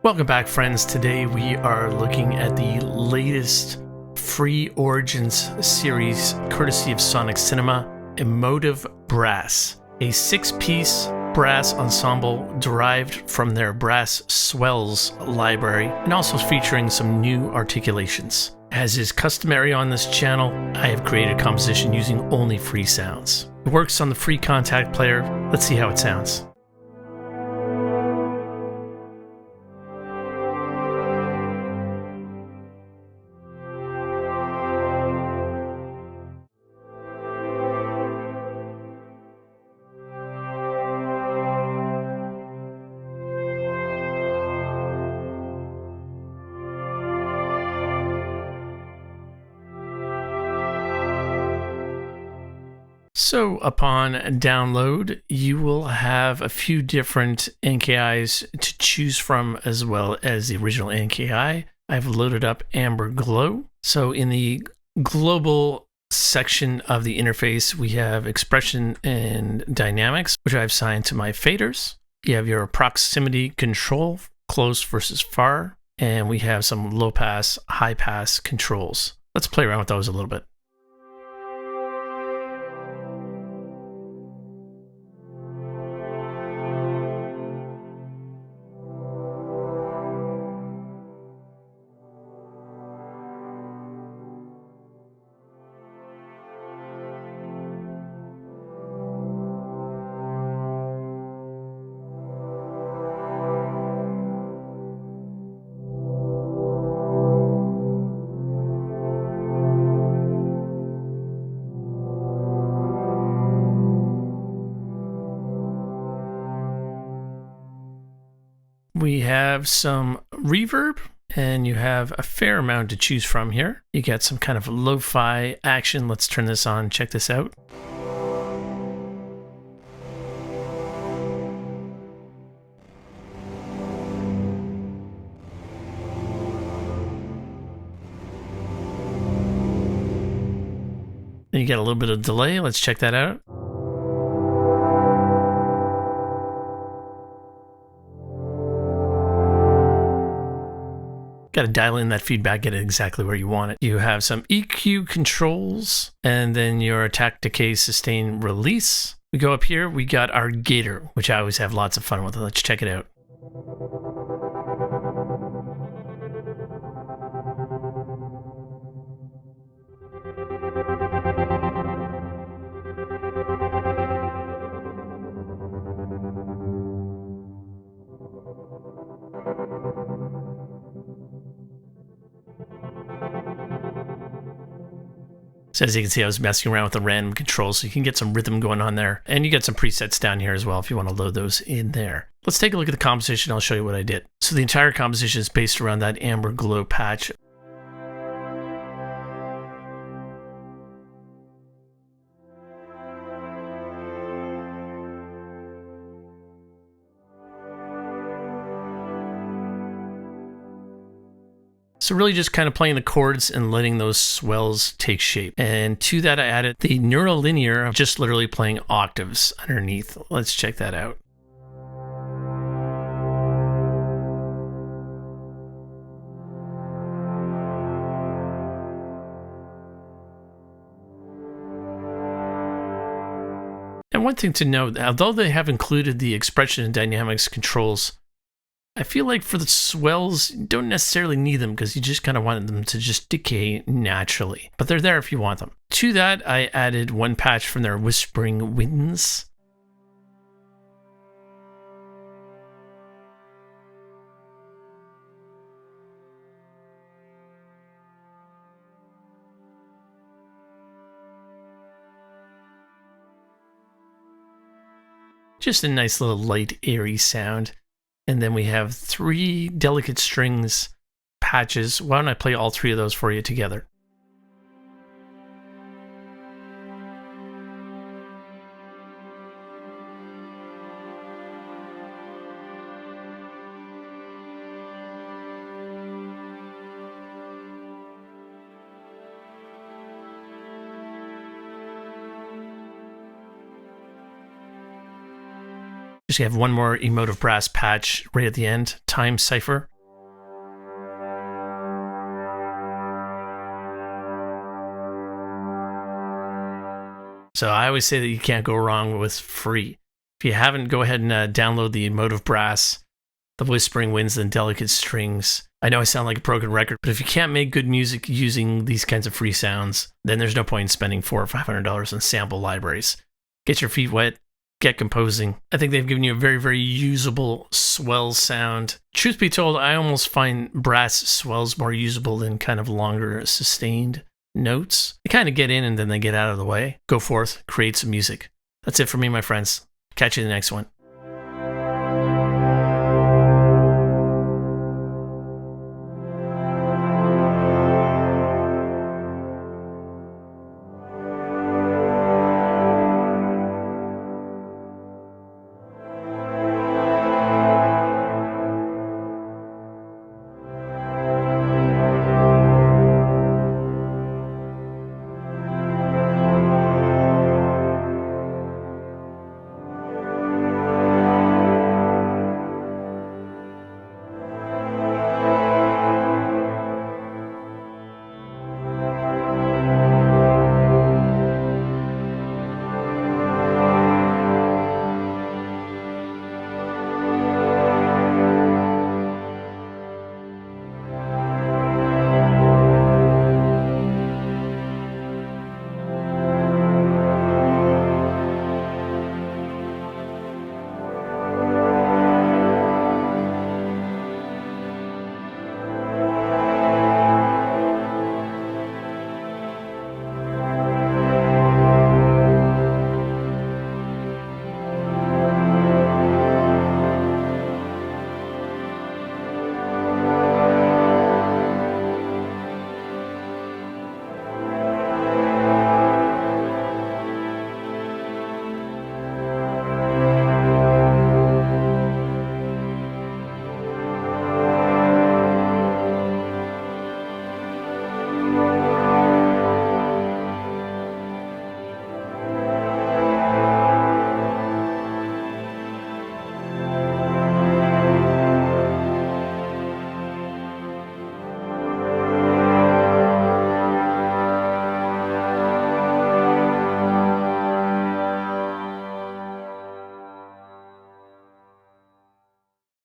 Welcome back, friends. Today we are looking at the latest Free Origins series courtesy of Sonixinema, Emotive Brass, a 6-piece brass ensemble derived from their brass swells library and also featuring some new articulations. As is customary on this channel, I have created a composition using only free sounds. It works on the free contact player. Let's see how it sounds. So upon download, you will have a few different NKIs to choose from, as well as the original NKI. I've loaded up Amber Glow. So in the global section of the interface, we have expression and dynamics, which I've assigned to my faders. You have your proximity control, close versus far, and we have some low pass, high pass controls. Let's play around with those a little bit. We have some reverb, and you have a fair amount to choose from here. You get some kind of lo-fi action. Let's turn this on, check this out. Then you get a little bit of delay. Let's check that out. Got to dial in that feedback, get it exactly where you want it. You have some EQ controls, and then your attack, decay, sustain, release. We go up here, we got our gator, which I always have lots of fun with. Let's check it out. So as you can see, I was messing around with the random controls, so you can get some rhythm going on there. And you get some presets down here as well if you want to load those in there. Let's take a look at the composition. I'll show you what I did. So the entire composition is based around that Amber Glow patch. So really just kind of playing the chords and letting those swells take shape. And to that, I added the neurolinear of just literally playing octaves underneath. Let's check that out. And one thing to note, although they have included the expression and dynamics controls, I feel like for the swells, you don't necessarily need them because you just kind of want them to just decay naturally. But they're there if you want them. To that, I added one patch from their Whispering Winds. Just a nice little light, airy sound. And then we have 3 delicate strings patches. Why don't I play all 3 of those for you together? Just have one more Emotive Brass patch right at the end. time cipher. So I always say that you can't go wrong with free. If you haven't, go ahead and download the Emotive Brass, the Whispering Winds and Delicate Strings. I know I sound like a broken record, but if you can't make good music using these kinds of free sounds, then there's no point in spending $400 or $500 on sample libraries. Get your feet wet, get composing. I think they've given you a very, very usable swell sound. Truth be told, I almost find brass swells more usable than kind of longer sustained notes. They kind of get in and then they get out of the way. Go forth, create some music. That's it for me, my friends. Catch you in the next one.